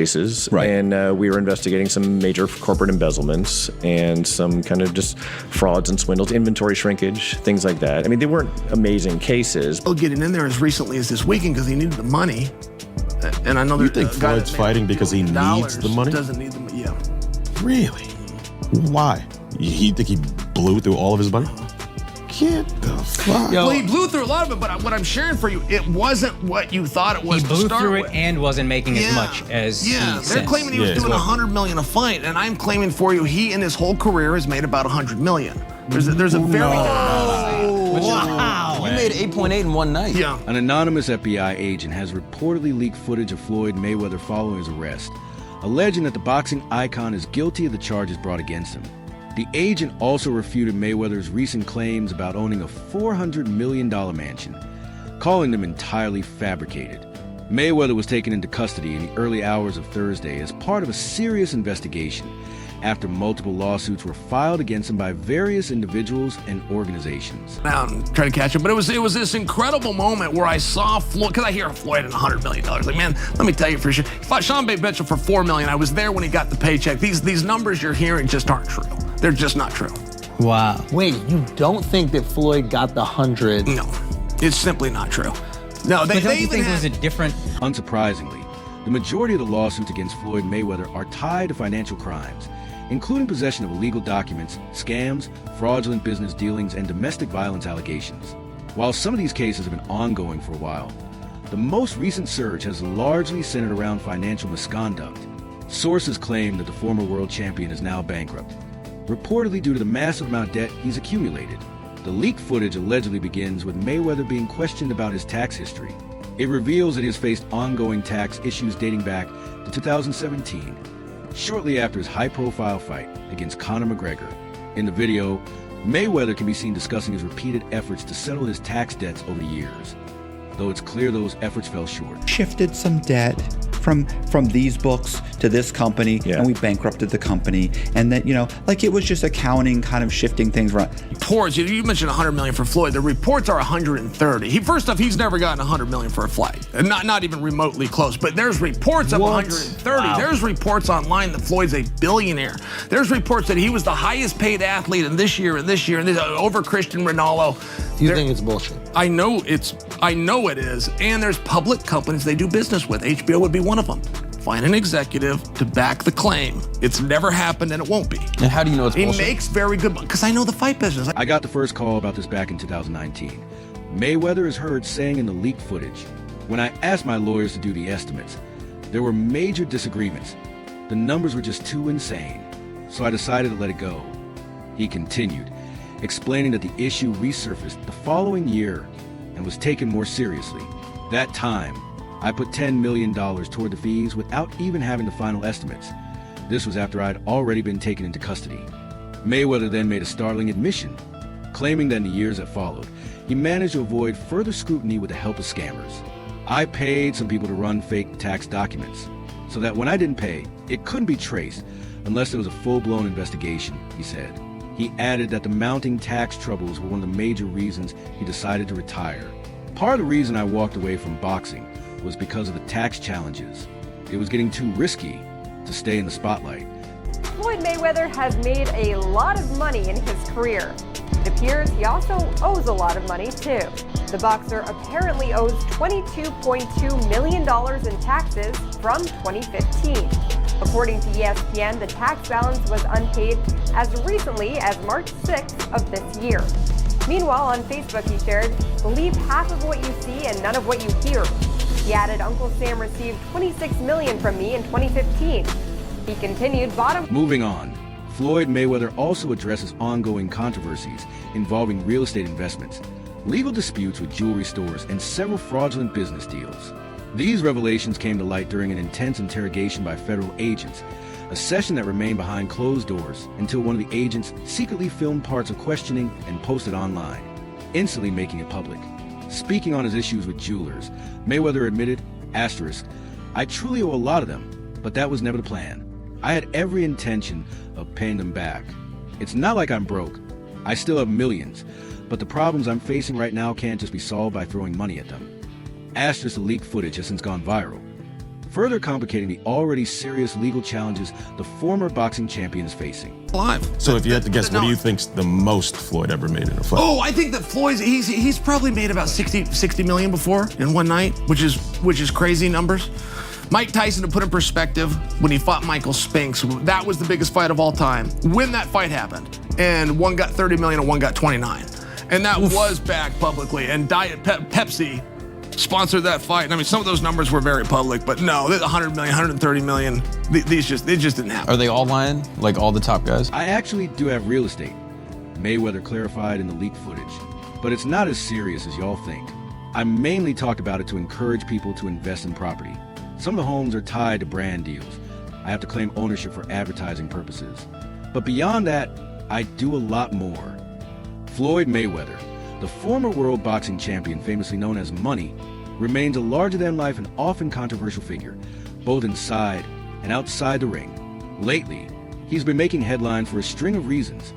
cases, Right. and we were investigating some major corporate embezzlements and some kind of just frauds and swindles, inventory shrinkage, things like that. I mean, they weren't amazing cases. Still getting in there as recently as this weekend because he needed the money. And I know You think Floyd's fighting because he needs the money? Doesn't need the money. Yeah. Really? Why? You think he blew through all of his money? Get the fuck. Well, he blew through a lot of it, but what I'm sharing for you, it wasn't what you thought it was. He blew to start through with. it and wasn't making as much as he they're says. claiming he was doing $100 million a fight, and I'm claiming for you, he in his whole career has made about $100 million. There's a very Wow. He made 8.8 in one night. Yeah. An anonymous FBI agent has reportedly leaked footage of Floyd Mayweather following his arrest, alleging that the boxing icon is guilty of the charges brought against him. The agent also refuted Mayweather's recent claims about owning a $400 million mansion, calling them entirely fabricated. Mayweather was taken into custody in the early hours of Thursday as part of a serious investigation after multiple lawsuits were filed against him by various individuals and organizations. Now I'm trying to catch him, but it was this incredible moment where I saw Floyd, because I hear Floyd at $100 million. Like, man, let me tell you for sure. He fought Sean Mitchell for $4 million. I was there when he got the paycheck. These numbers you're hearing just aren't true. They're just not true. Wow. Wait, you don't think that Floyd got the 100? No, it's simply not true. No, But don't they you even think it was a had, different... Unsurprisingly, the majority of the lawsuits against Floyd Mayweather are tied to financial crimes, including possession of illegal documents, scams, fraudulent business dealings, and domestic violence allegations. While some of these cases have been ongoing for a while, the most recent surge has largely centered around financial misconduct. Sources claim that the former world champion is now bankrupt, reportedly due to the massive amount of debt he's accumulated. The leaked footage allegedly begins with Mayweather being questioned about his tax history. It reveals that he has faced ongoing tax issues dating back to 2017, shortly after his high-profile fight against Conor McGregor. In the video, Mayweather can be seen discussing his repeated efforts to settle his tax debts over the years, though it's clear those efforts fell short. Shifted some debt from these books to this company, and we bankrupted the company, and that, you know, like it was just accounting kind of shifting things around. reports. You mentioned $100 million for Floyd. The reports are 130. First off, he's never gotten $100 million for a fight, and not even remotely close. But there's reports of 130. Wow. There's reports online that Floyd's a billionaire. There's reports that he was the highest paid athlete in this year and this year and this, over Cristiano Ronaldo. Do you think it's bullshit? I know it is. And there's public companies they do business with. HBO would be one of them. Find an executive to back the claim. It's never happened and it won't be. And how do you know it's bullshit? He makes very good money, because I know the fight business. I got the first call about this back in 2019. Mayweather is heard saying in the leaked footage, when I asked my lawyers to do the estimates, there were major disagreements. The numbers were just too insane, so I decided to let it go. He continued, explaining that the issue resurfaced the following year and was taken more seriously. That time, I put $10 million toward the fees without even having the final estimates. This was after I'd already been taken into custody. Mayweather then made a startling admission, claiming that in the years that followed, he managed to avoid further scrutiny with the help of scammers. I paid some people to run fake tax documents, so that when I didn't pay, it couldn't be traced unless there was a full-blown investigation, he said. He added that the mounting tax troubles were one of the major reasons he decided to retire. Part of the reason I walked away from boxing was because of the tax challenges. It was getting too risky to stay in the spotlight. Floyd Mayweather has made a lot of money in his career. It appears he also owes a lot of money too. The boxer apparently owes $22.2 million in taxes from 2015. According to ESPN, the tax balance was unpaid as recently as March 6th of this year. Meanwhile, on Facebook he shared, "Believe half of what you see and none of what you hear." He added, "Uncle Sam received $26 million from me in 2015. He continued, "Bottom." Moving on, Floyd Mayweather also addresses ongoing controversies involving real estate investments, legal disputes with jewelry stores, and several fraudulent business deals. These revelations came to light during an intense interrogation by federal agents, a session that remained behind closed doors until one of the agents secretly filmed parts of questioning and posted online, instantly making it public. Speaking on his issues with jewelers, Mayweather admitted, "I truly owe a lot of them, but that was never the plan. I had every intention of paying them back. It's not like I'm broke. I still have millions, but the problems I'm facing right now can't just be solved by throwing money at them." The leaked footage has since gone viral. further complicating the already serious legal challenges the former boxing champion is facing. Alive. So if you had to guess, what do you think's the most Floyd ever made in a fight? Oh, I think that Floyd's he's probably made about 60 million before in one night, which is crazy numbers. Mike Tyson, to put in perspective, when he fought Michael Spinks, that was the biggest fight of all time. When that fight happened, and one got 30 million and one got 29. And that was backed publicly, and Pepsi sponsored that fight. And I mean, some of those numbers were very public, but no, 100 million, 130 million, it just didn't happen. Are they all lying? Like all the top guys? I actually do have real estate. Mayweather clarified in the leaked footage. But it's not as serious as y'all think. I mainly talked about it to encourage people to invest in property. Some of the homes are tied to brand deals. I have to claim ownership for advertising purposes. But beyond that, I do a lot more. Floyd Mayweather, the former world boxing champion famously known as Money, remains a larger-than-life and often controversial figure, both inside and outside the ring. Lately, he's been making headlines for a string of reasons,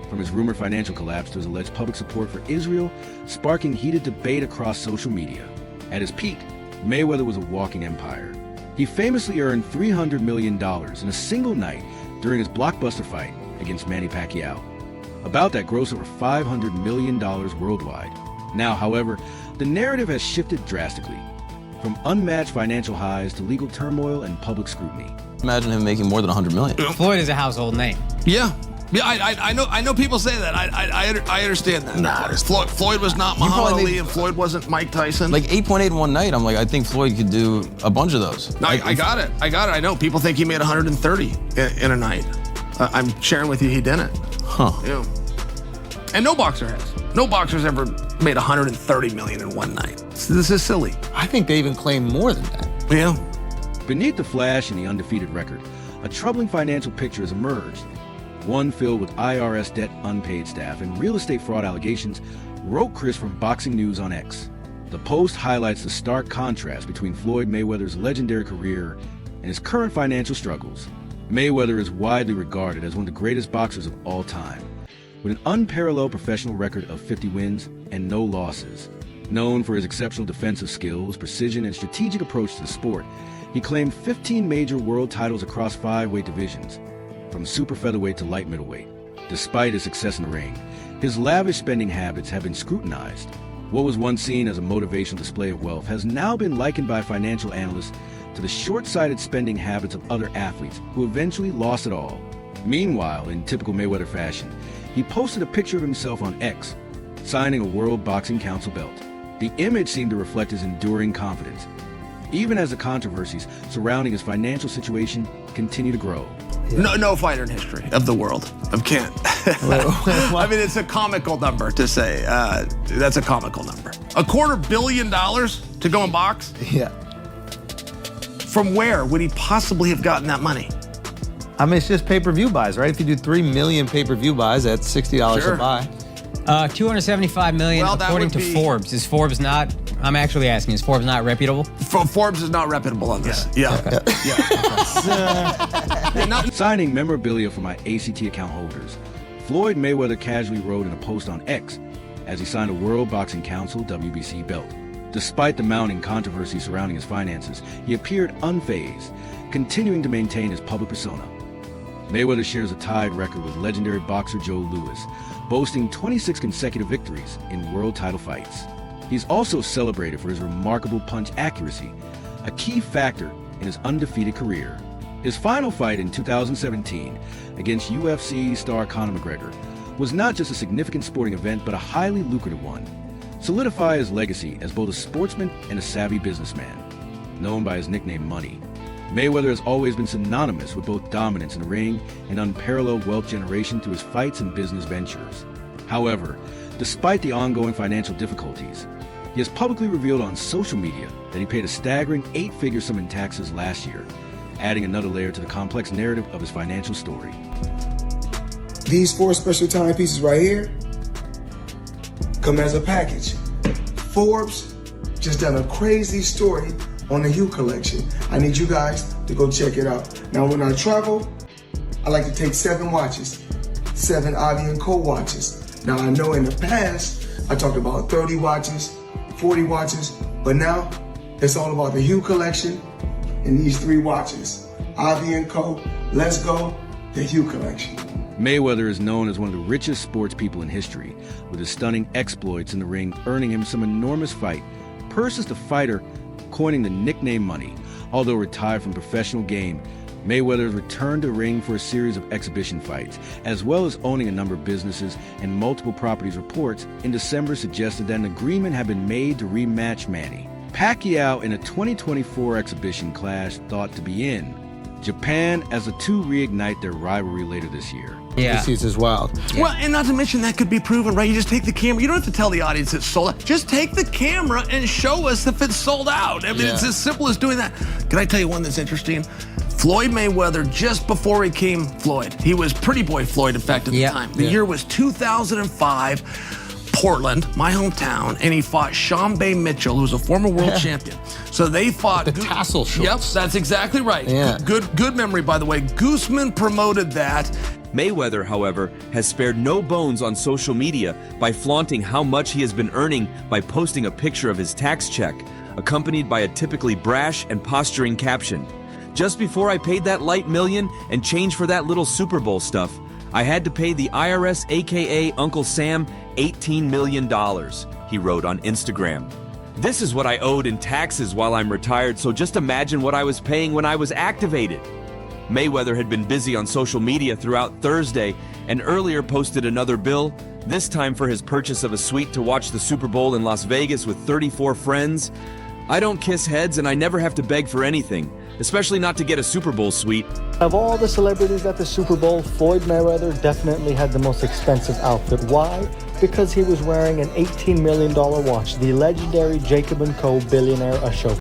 from his rumored financial collapse to his alleged public support for Israel, sparking heated debate across social media. At his peak, Mayweather was a walking empire. He famously earned $300 million in a single night during his blockbuster fight against Manny Pacquiao. About that gross over $500 million worldwide. Now, however, the narrative has shifted drastically, from unmatched financial highs to legal turmoil and public scrutiny. Imagine him making more than 100 million. Floyd is a household name. Yeah, I know people say that. I understand that. Nah, Floyd was not Muhammad Ali, and Floyd wasn't Mike Tyson. Like 8.8 in one night. I'm like, I think Floyd could do a bunch of those. No, I got it. I know people think he made 130 in a night. I'm sharing with you, he didn't. Huh. Yeah. And no boxer has. No boxer's ever made 130 million in one night. This is silly. I think they even claim more than that. Yeah. Beneath the flash and the undefeated record, a troubling financial picture has emerged. One filled with IRS debt, unpaid staff, and real estate fraud allegations, wrote Chris from Boxing News on X. The post highlights the stark contrast between Floyd Mayweather's legendary career and his current financial struggles. Mayweather is widely regarded as one of the greatest boxers of all time, with an unparalleled professional record of 50 wins and no losses. Known for his exceptional defensive skills, precision, and strategic approach to the sport, he claimed 15 major world titles across 5 weight divisions, from super featherweight to light middleweight. Despite his success in the ring, his lavish spending habits have been scrutinized. What was once seen as a motivational display of wealth has now been likened by financial analysts to the short-sighted spending habits of other athletes who eventually lost it all. Meanwhile, in typical Mayweather fashion, he posted a picture of himself on X, signing a World Boxing Council belt. The image seemed to reflect his enduring confidence, even as the controversies surrounding his financial situation continue to grow. No fighter in history of the world can't. I mean, it's a comical number to say. That's a comical number. $250 million to go and box? Yeah. From where would he possibly have gotten that money? I mean, it's just pay-per-view buys, right? If you do 3 million pay-per-view buys, that's $60 Sure. a buy. 275 million Well, that according would to be- Forbes. Is Forbes not? I'm actually asking. Is Forbes not reputable? Forbes is not reputable on this. Yeah. Signing memorabilia for my ACT account holders, Floyd Mayweather casually wrote in a post on X as he signed a World Boxing Council WBC belt. Despite the mounting controversy surrounding his finances, he appeared unfazed, continuing to maintain his public persona. Mayweather shares a tied record with legendary boxer Joe Louis, boasting 26 consecutive victories in world title fights. He's also celebrated for his remarkable punch accuracy, a key factor in his undefeated career. His final fight in 2017 against UFC star Conor McGregor was not just a significant sporting event, but a highly lucrative one, solidifying his legacy as both a sportsman and a savvy businessman. Known by his nickname Money, Mayweather has always been synonymous with both dominance in the ring and unparalleled wealth generation through his fights and business ventures. However, despite the ongoing financial difficulties, he has publicly revealed on social media that he paid a staggering 8-figure sum in taxes last year, adding another layer to the complex narrative of his financial story. These 4 special timepieces right here come as a package. Forbes just done a crazy story on the Hue collection. I need you guys to go check it out. Now, when I travel, I like to take 7 watches, 7 Avi & Co watches. Now, I know in the past, I talked about 30 watches, 40 watches, but now it's all about the Hue collection in these 3 watches, Ivy & Co., Let's Go, the Hue Collection. Mayweather is known as one of the richest sports people in history, with his stunning exploits in the ring earning him some enormous fight purses to fighter, coining the nickname Money. Although retired from professional game, Mayweather has returned to ring for a series of exhibition fights, as well as owning a number of businesses and multiple properties. Reports in December suggested that an agreement had been made to rematch Manny Pacquiao in a 2024 exhibition clash thought to be in Japan as the two reignite their rivalry later this year. Yeah. This is wild. Well, and not to mention that could be proven, right? You just take the camera. You don't have to tell the audience it's sold out. Just take the camera and show us if it's sold out. I mean, it's as simple as doing that. Can I tell you one that's interesting? Floyd Mayweather, just before he came Floyd, he was Pretty Boy Floyd, in fact, at the time. The year was 2005. Portland, my hometown, and he fought Shambae Mitchell, who was a former world champion. So they fought the tassel shorts. Yep, that's exactly right. Yeah. Good memory, by the way. Gooseman promoted that. Mayweather, however, has spared no bones on social media by flaunting how much he has been earning by posting a picture of his tax check, accompanied by a typically brash and posturing caption. Just before I paid that light million and changed for that little Super Bowl stuff, I had to pay the IRS, aka Uncle Sam, $18 million, he wrote on Instagram. This is what I owed in taxes while I'm retired, so just imagine what I was paying when I was activated. Mayweather had been busy on social media throughout Thursday and earlier posted another bill, this time for his purchase of a suite to watch the Super Bowl in Las Vegas with 34 friends. I don't kiss heads and I never have to beg for anything, especially not to get a Super Bowl suite. Of all the celebrities at the Super Bowl, Floyd Mayweather definitely had the most expensive outfit. Why? Because he was wearing an $18 million watch, the legendary Jacob & Co. billionaire Ashok.